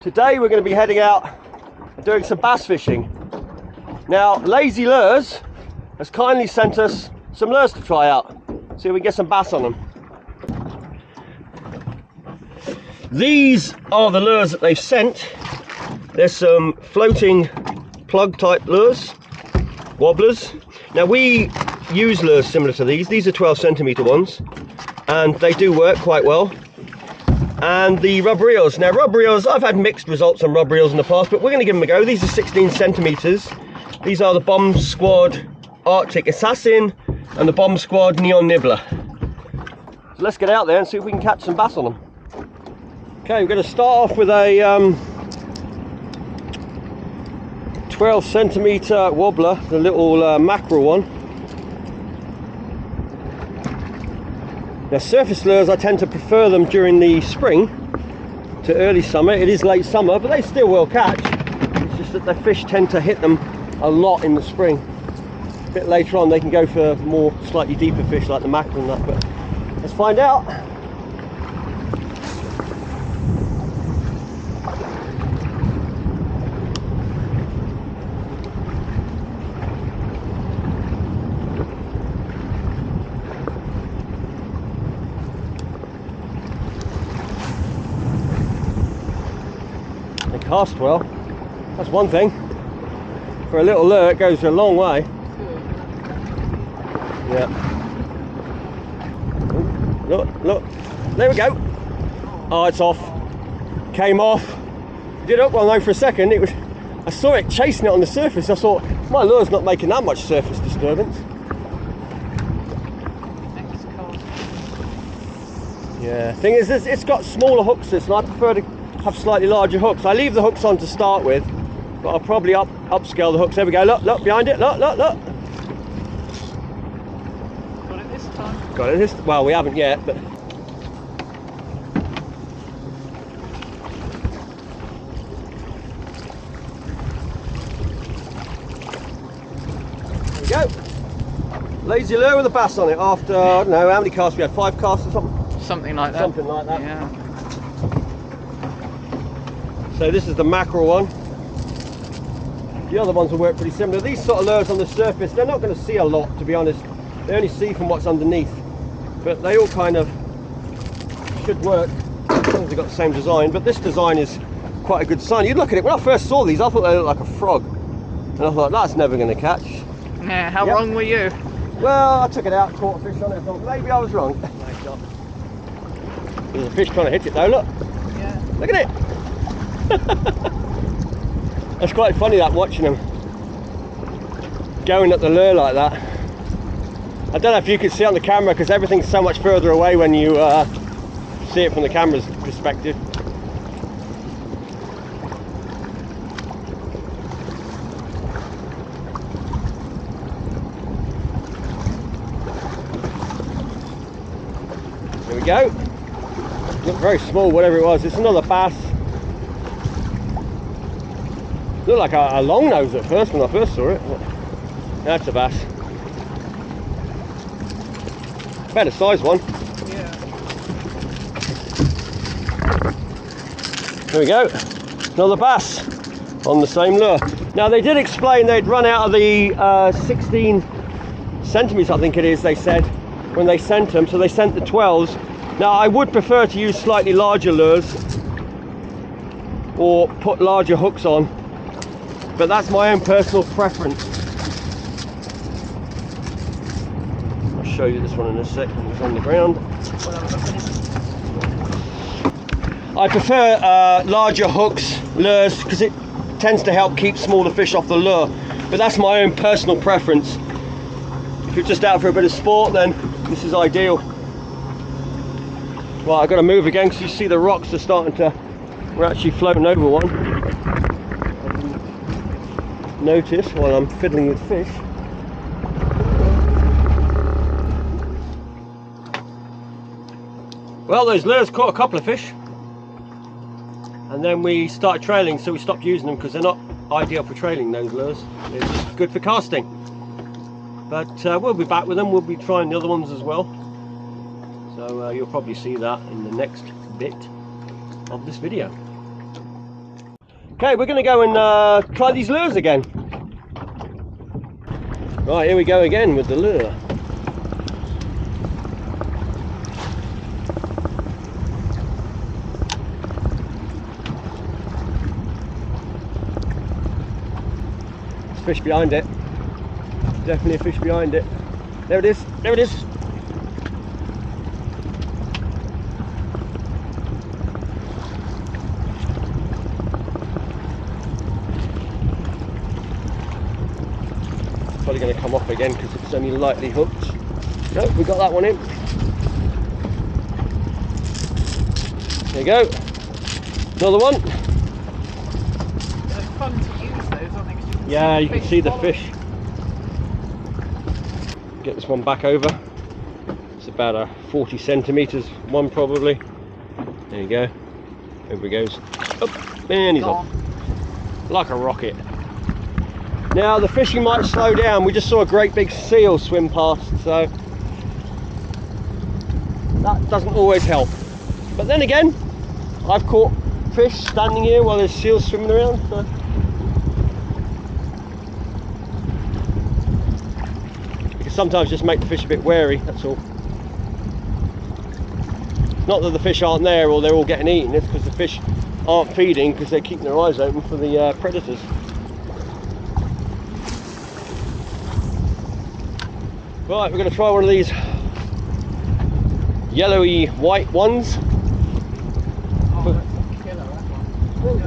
Today we're going to be heading out and doing some bass fishing. Now Lazy Lures has kindly sent us some lures to try out, see if we can get some bass on them. These are the lures that they've sent. There's some floating plug type lures, wobblers. Now we use lures similar to these are 12 centimeter ones and they do work quite well. And the rubber eels. Now rubber eels, I've had mixed results on rubber eels in the past, but we're going to give them a go. These are 16 centimeters. These are the Bomb Squad Arctic Assassin and the Bomb Squad Neon Nibbler. So let's get out there and see if we can catch some bass on them. Okay, we're going to start off with a 12 centimeter wobbler, the little mackerel one. Now surface lures, I tend to prefer them during the spring to early summer. It is late summer, but they still will catch. It's just that the fish tend to hit them a lot in the spring. A bit later on they can go for more slightly deeper fish like the mackerel and that, but let's find out. Cast well, that's one thing. For a little lure it goes a long way. Yeah. Look, there we go. Oh, it's off. Came off. Did up well though for a second. I saw it chasing it on the surface. I thought my lure's not making that much surface disturbance. Yeah, thing is it's got smaller hooks this, and I prefer to have slightly larger hooks. I leave the hooks on to start with, but I'll probably upscale the hooks. There we go. Look behind it. Look. Got it this time. Got it this. Well, we haven't yet, but there we go. Lazy lure with a bass on it. After I don't know how many casts we had. 5 casts or something. Something like that. Something like that. Yeah. So this is the mackerel one. The other ones will work pretty similar. These sort of lures on the surface, they're not going to see a lot, to be honest. They only see from what's underneath. But they all kind of should work as long as they've got the same design. But this design is quite a good sign. You look at it, when I first saw these, I thought they looked like a frog. And I thought, that's never going to catch. Yeah, how wrong were you? Well, I took it out, caught a fish on it, I thought maybe I was wrong. There's a fish trying to hit it though, look. Yeah. Look at it. That's quite funny, that, watching them going at the lure like that. I don't know if you can see it on the camera because everything's so much further away when you see it from the camera's perspective. There we go. Looked very small, whatever it was. It's another bass. Looked like a long nose at first when I first saw it. That's a bass. Better size one. Yeah. There we go. Another bass on the same lure. Now they did explain they'd run out of the 16 centimeters, I think it is, they said, when they sent them. So they sent the 12s. Now I would prefer to use slightly larger lures or put larger hooks on, but that's my own personal preference. I'll show you this one in a sec when it's on the ground. I prefer larger hooks, lures, because it tends to help keep smaller fish off the lure, but that's my own personal preference. If you're just out for a bit of sport, then this is ideal. Well, I've got to move again because you see the rocks are starting to, we're actually floating over one. Notice while I'm fiddling with fish. Well, those lures caught a couple of fish and then we started trailing, so we stopped using them because they're not ideal for trailing, those lures. They're just good for casting. But we'll be back with them. We'll be trying the other ones as well. So you'll probably see that in the next bit of this video. Okay, we're going to go and try these lures again. Right, here we go again with the lure. There's a fish behind it. Definitely a fish behind it. There it is. There it is. Probably going to come off again because it's only lightly hooked. Nope, we got that one in. There you go. Another one. It's fun to use those, I think. Yeah, you can see the fish. Get this one back over. It's about a 40 centimeters one probably. There you go. Over he goes. Up, and he's off. Like a rocket. Now the fishing might slow down. We just saw a great big seal swim past, so that doesn't always help. But then again, I've caught fish standing here while there's seals swimming around, so you can sometimes just make the fish a bit wary, that's all. Not that the fish aren't there or they're all getting eaten, it's because the fish aren't feeding because they're keeping their eyes open for the predators. Right, we're going to try one of these yellowy white ones. Oh, that's a killer, that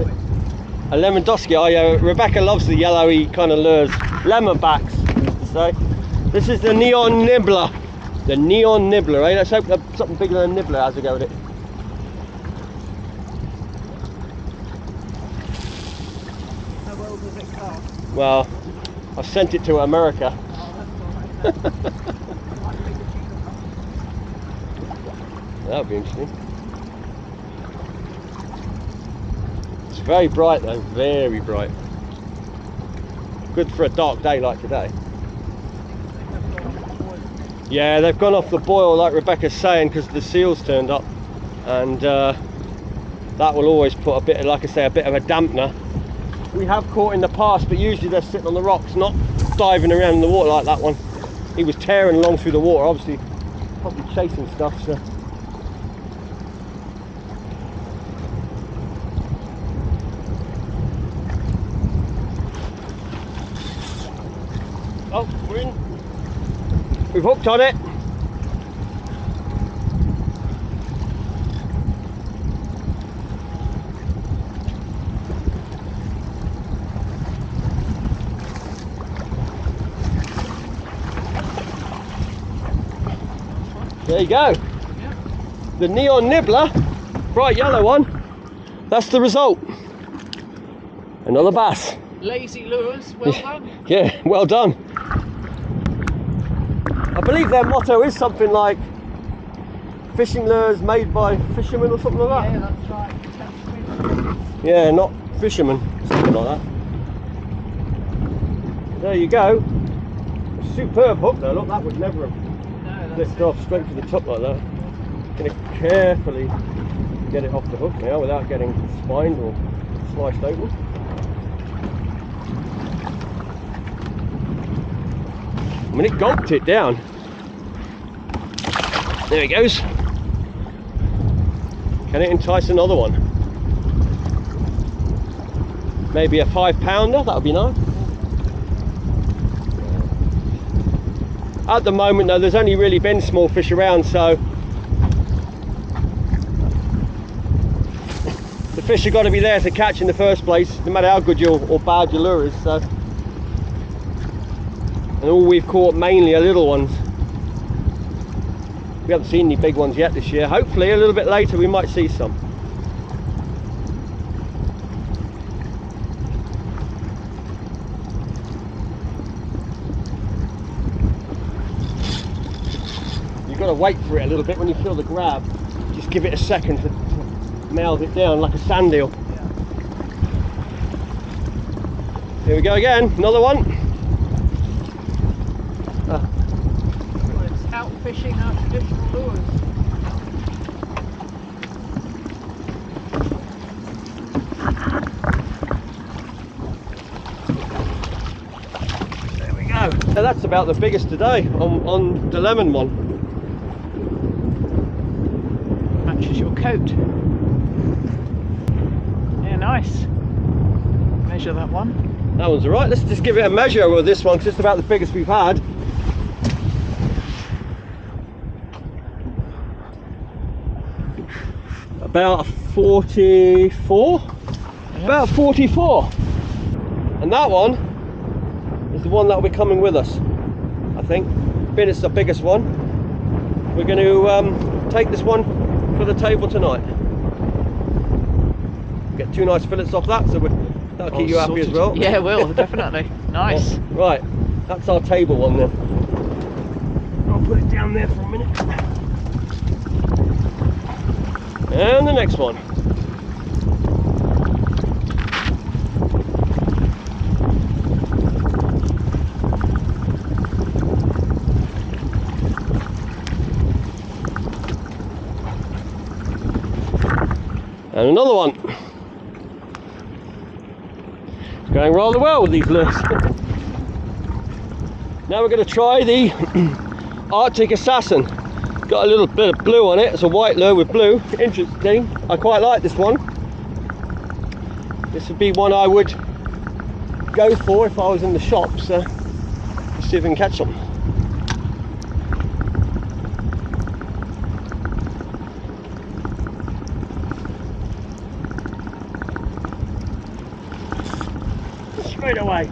one. A lemon dosky. Oh yeah, Rebecca loves the yellowy kind of lures. Lemon backs, to say. This is the neon nibbler. The neon nibbler, eh? Let's hope there's something bigger than a nibbler has a go with it. How well does it cast? Well, I've sent it to America. That would be interesting. It's very bright though, very bright. Good for a dark day like today. Yeah, they've gone off the boil like Rebecca's saying because the seals turned up, and that will always put a bit of, like I say, a bit of a dampener. We have caught in the past, but usually they're sitting on the rocks, not diving around in the water like that one. He was tearing along through the water, obviously probably chasing stuff, so. Oh, we're in. We've hooked on it. There you go. Yeah. The neon nibbler, bright yellow one. That's the result. Another bass. Lazy lures, well done. Yeah, well done. I believe their motto is something like fishing lures made by fishermen or something like that. Yeah, that's right. Yeah, not fishermen, something like that. There you go. Superb hook though, look, that would never have lifted off straight to the top like that. Going to carefully get it off the hook now without getting spined or sliced open. I mean, it gulped it down. There he goes. Can it entice another one? Maybe a 5-pounder, that would be nice. At the moment though, there's only really been small fish around, so the fish have got to be there to catch in the first place, no matter how good or bad your lure is. So, and all we've caught mainly are little ones. We haven't seen any big ones yet this year. Hopefully a little bit later we might see some. You've got to wait for it a little bit when you feel the grab. Just give it a second to mouth it down like a sand eel. Yeah. Here we go again, another one. Well, it's out fishing our traditional lures. Now that's about the biggest today on the lemon one. Matches your coat. Yeah, nice. Measure that one. That one's alright. Let's just give it a measure with this one, because it's about the biggest we've had. About 44. Yeah. About 44. And that one is the one that will be coming with us, I think. Being it's the biggest one, we're going to take this one for the table tonight. Get 2 nice fillets off that, so that'll keep you happy as well. Yeah, it will, definitely. Nice. Yeah. Right, that's our table one then. I'll put it down there for a minute. And the next one. And another one. It's going rather well with these lures. Now we're going to try the Arctic Assassin. Got a little bit of blue on it. It's a white lure with blue. Interesting. I quite like this one. This would be one I would go for if I was in the shops. Let's see if we can catch them. Straight away.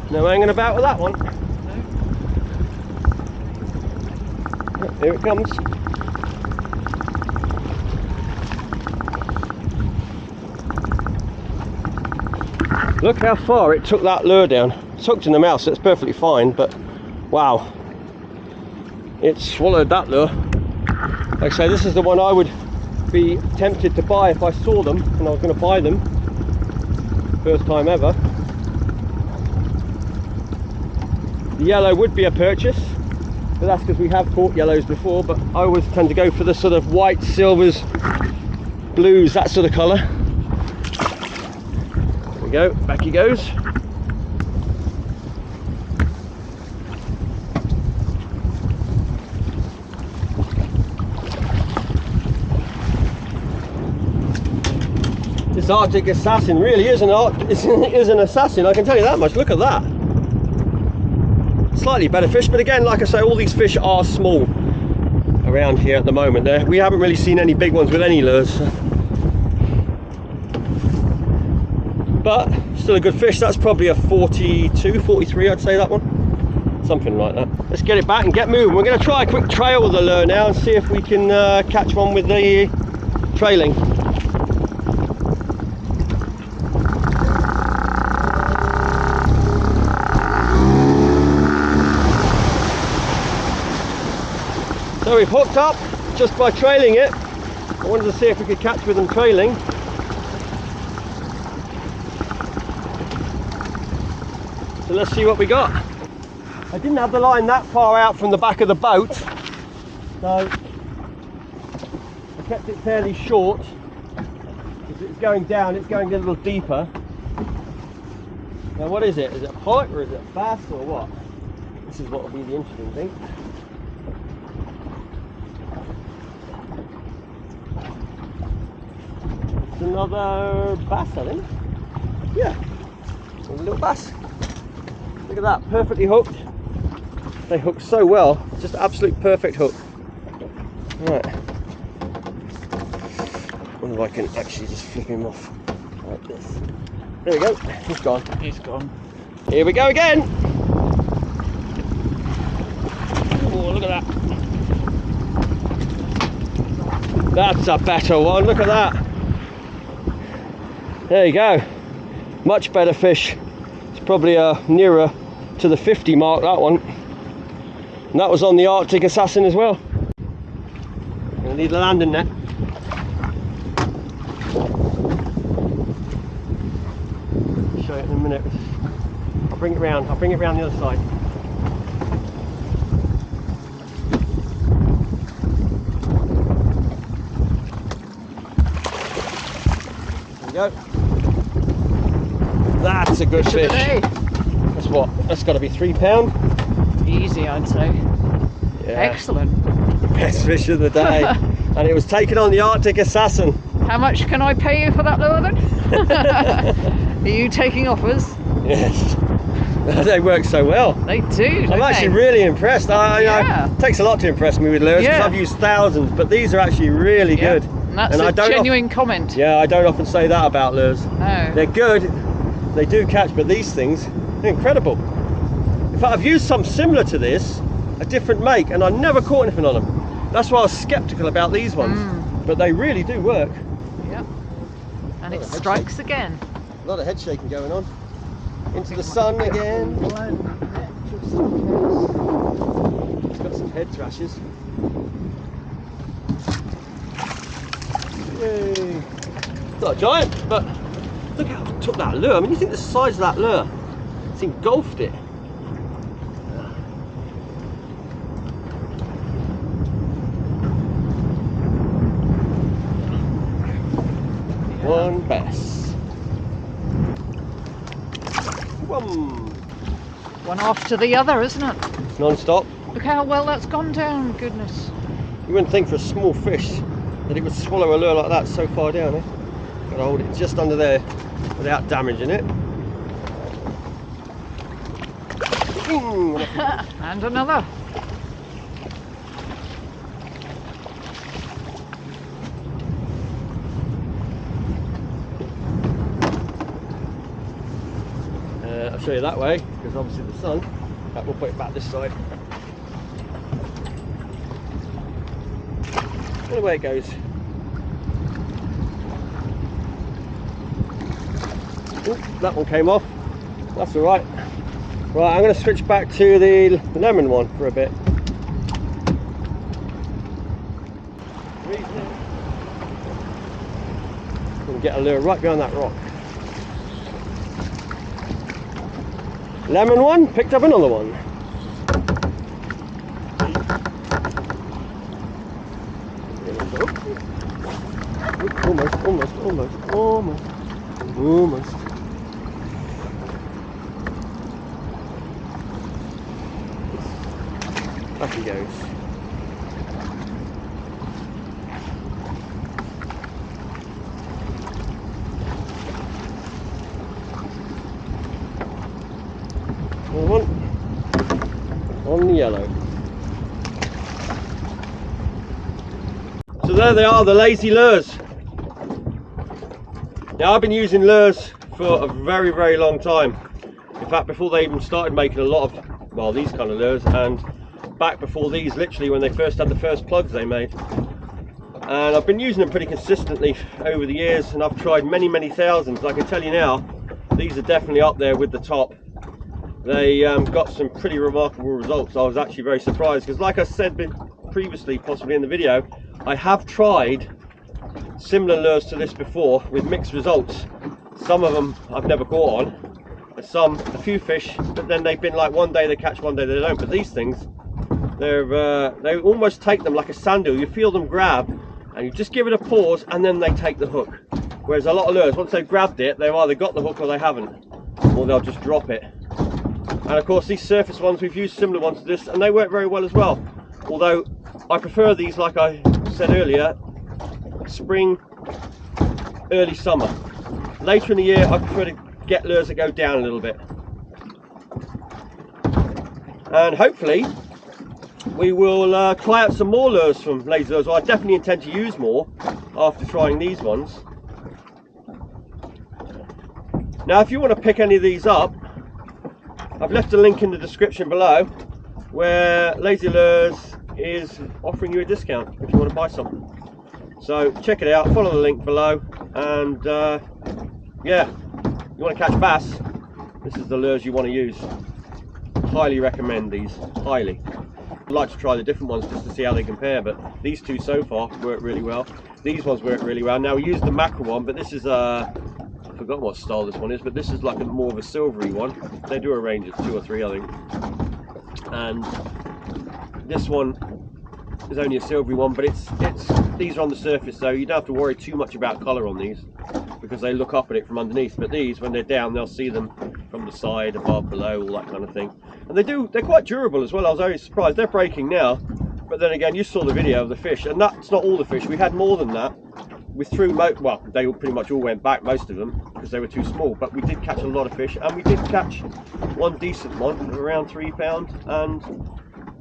No hanging about with that one. No. Here it comes. Look how far it took that lure down. It's hooked in the mouth, so it's perfectly fine, but wow. It swallowed that lure. Like I say, this is the one I would be tempted to buy if I saw them and I was going to buy them. First time ever. The yellow would be a purchase, but that's because we have caught yellows before, but I always tend to go for the sort of white, silvers, blues, that sort of colour. There we go, back he goes. This Arctic Assassin really is an assassin, I can tell you that much. Look at that. Slightly better fish, but again, like I say, all these fish are small around here at the moment. We haven't really seen any big ones with any lures, but still a good fish. That's probably a 42, 43, I'd say that one, something like that. Let's get it back and get moving. We're going to try a quick trail with the lure now and see if we can catch one with the trailing. So we've hooked up just by trailing it. I wanted to see if we could catch with them trailing. So let's see what we got. I didn't have the line that far out from the back of the boat, so I kept it fairly short. As it's going down, it's going a little deeper. Now what is it? Is it a pike or is it a bass or what? This is what will be the interesting thing. It's another bass, I think. Yeah, a little bass. Look at that, perfectly hooked. They hook so well, just absolute perfect hook. Right. I wonder if I can actually just flip him off like this. There we go, he's gone. He's gone. Here we go again. Oh, look at that. That's a better one, look at that. There you go. Much better fish. It's probably nearer to the 50 mark, that one. And that was on the Arctic Assassin as well. Gonna need a landing net. I'll show you in a minute. I'll bring it round the other side. go. That's a good fish. That's what? That's got to be £3. Easy, I'd say. Yeah. Excellent. Best fish of the day. And it was taken on the Arctic Assassin. How much can I pay you for that lure then? Are you taking offers? Yes. They work so well. They do. I'm actually really impressed. Yeah. It takes a lot to impress me with lures because I've used thousands, but these are actually really good. And that's a genuine comment. Yeah, I don't often say that about lures. No. They're good, they do catch, but these things, they're incredible. In fact, I've used some similar to this, a different make, and I never caught anything on them. That's why I was sceptical about these ones, but they really do work. Yep. And it strikes again. A lot of head shaking going on. Into the sun again. It's got some head thrashes. Yay. Not a giant, but look how I took that lure. I mean, you think the size of that lure? It's engulfed it. One bass. One after the other, isn't it? Non-stop. Look how well that's gone down, goodness. You wouldn't think for a small fish that it would swallow a lure like that so far down, eh? Gotta hold it just under there without damaging it. And another. I'll show you that way, because obviously the sun. We'll put it back this side. And away it goes. Ooh, that one came off. That's all right. Right, I'm going to switch back to the lemon one for a bit. I'm going to get a lure right behind that rock. Lemon one, picked up another one. Almost. Back he goes. One on the yellow. So there they are, the lazy lures. Now I've been using lures for a very, very long time. In fact, before they even started making a lot of, well, these kind of lures, and back before these, literally when they first had the first plugs they made. And I've been using them pretty consistently over the years, and I've tried many, many thousands. I can tell you now, these are definitely up there with the top. They got some pretty remarkable results. I was actually very surprised because, like I said previously, possibly in the video, I have tried similar lures to this before with mixed results. Some of them I've never caught on, and some a few fish, but then they've been like one day they catch, one day they don't. But these things, they almost take them like a sand eel. You feel them grab, and you just give it a pause, and then they take the hook. Whereas a lot of lures, once they've grabbed it, they've either got the hook or they haven't, or they'll just drop it. And of course these surface ones, we've used similar ones to this, and they work very well as well. Although I prefer these, like I said earlier, spring, early summer. Later in the year I prefer to get lures that go down a little bit. And hopefully we will try out some more lures from Lazy Lures. Well, I definitely intend to use more after trying these ones. Now if you want to pick any of these up, I've left a link in the description below where Lazy Lures is offering you a discount if you want to buy some. So check it out, follow the link below, and yeah, you want to catch bass, this is the lures you want to use. Highly recommend these, highly. I'd like to try the different ones just to see how they compare, but these two so far work really well. These ones work really well. Now we used the mackerel one, but this is I've forgotten what style this one is, but this is like a more of a silvery one. They do a range of 2 or 3, I think. And this one is only a silvery one, but it's these are on the surface, so you don't have to worry too much about colour on these, because they look up at it from underneath. But these, when they're down, they'll see them from the side, above, below, all that kind of thing. And they're quite durable as well. I was very surprised. They're breaking now, but then again, you saw the video of the fish, and that's not all the fish. We had more than that. We threw, well, they pretty much all went back, most of them, because they were too small. But we did catch a lot of fish, and we did catch one decent one of around £3 and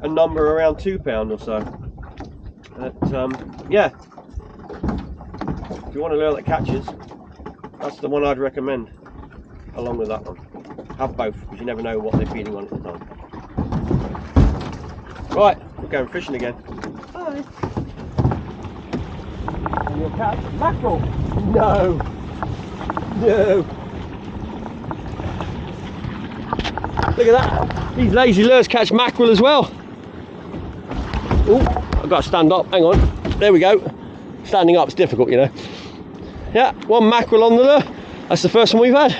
a number around £2 or so. But yeah, if you want a lure that catches, that's the one I'd recommend, along with that one. Have both, because you never know what they're feeding on at the time. Right, we're going fishing again. Bye. And you'll catch mackerel. No. No. Look at that. These lazy lures catch mackerel as well. Oh, I've got to stand up. Hang on. There we go. Standing up's difficult, you know. Yeah, one mackerel on the lure. That's the first one we've had.